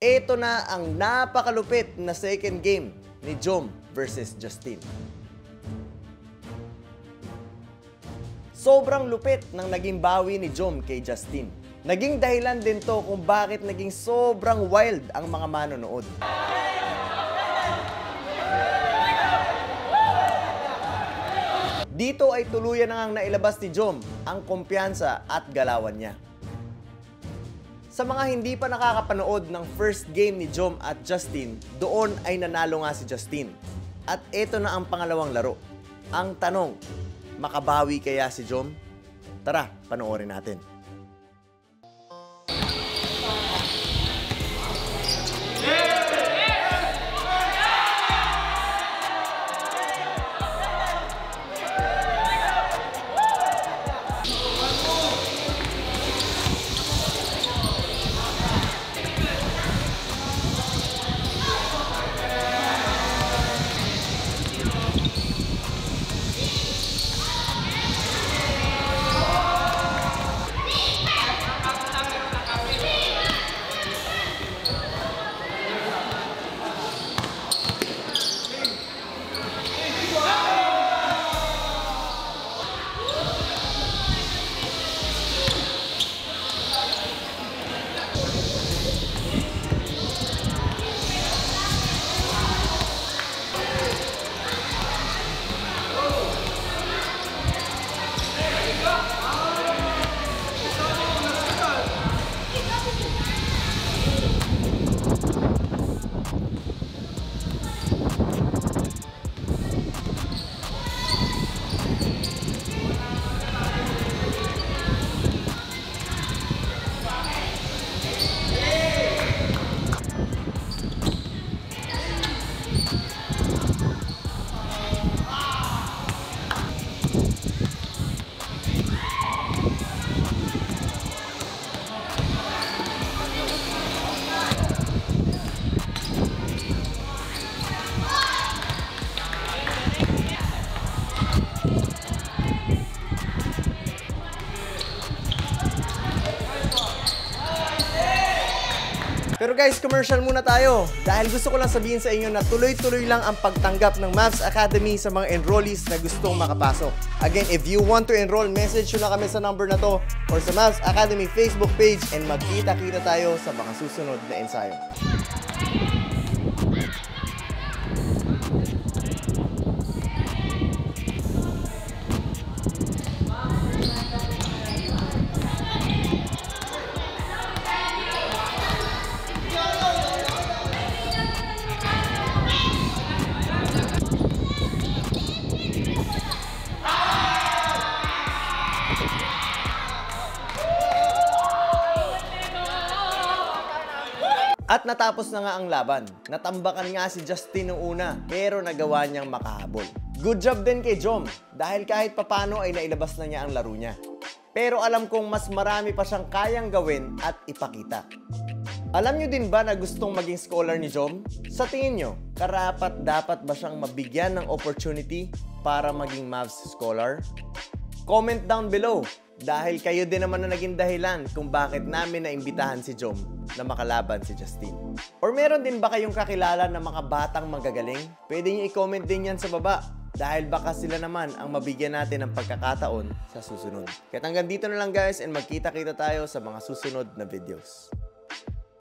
Ito na ang napakalupit na second game ni Jom versus Justin. Sobrang lupit ng naging bawi ni Jom kay Justin. Naging dahilan din to kung bakit naging sobrang wild ang mga manonood. Dito ay tuluyan na ngang nailabas ni Jom ang kumpiyansa at galawan niya. Sa mga hindi pa nakakapanood ng first game ni Jom at Justin, doon ay nanalo nga si Justin. At ito na ang pangalawang laro. Ang tanong, makabawi kaya si Jom? Tara, panoorin natin. Pero guys, commercial muna tayo dahil gusto ko lang sabihin sa inyo na tuloy-tuloy lang ang pagtanggap ng Mavs Academy sa mga enrollees na gustong makapasok. Again, if you want to enroll, message nyo na kami sa number na to or sa Mavs Academy Facebook page and magkita-kita tayo sa mga susunod na ensayo. At natapos na nga ang laban. Natambakan nga si Justin nung una, pero nagawa niyang makahabol. Good job din kay Jom, dahil kahit papano ay nailabas na niya ang laro niya. Pero alam kong mas marami pa siyang kayang gawin at ipakita. Alam niyo din ba na gustong maging scholar ni Jom? Sa tingin niyo, karapat-dapat ba siyang mabigyan ng opportunity para maging Mavs scholar? Comment down below, dahil kayo din naman na naging dahilan kung bakit namin naimbitahan si Jom na makalaban si Justin. Or meron din ba kayong kakilala na mga batang magagaling? Pwede niyo i-comment din yan sa baba dahil baka sila naman ang mabigyan natin ng pagkakataon sa susunod. Kaya hanggang dito na lang guys and magkita-kita tayo sa mga susunod na videos.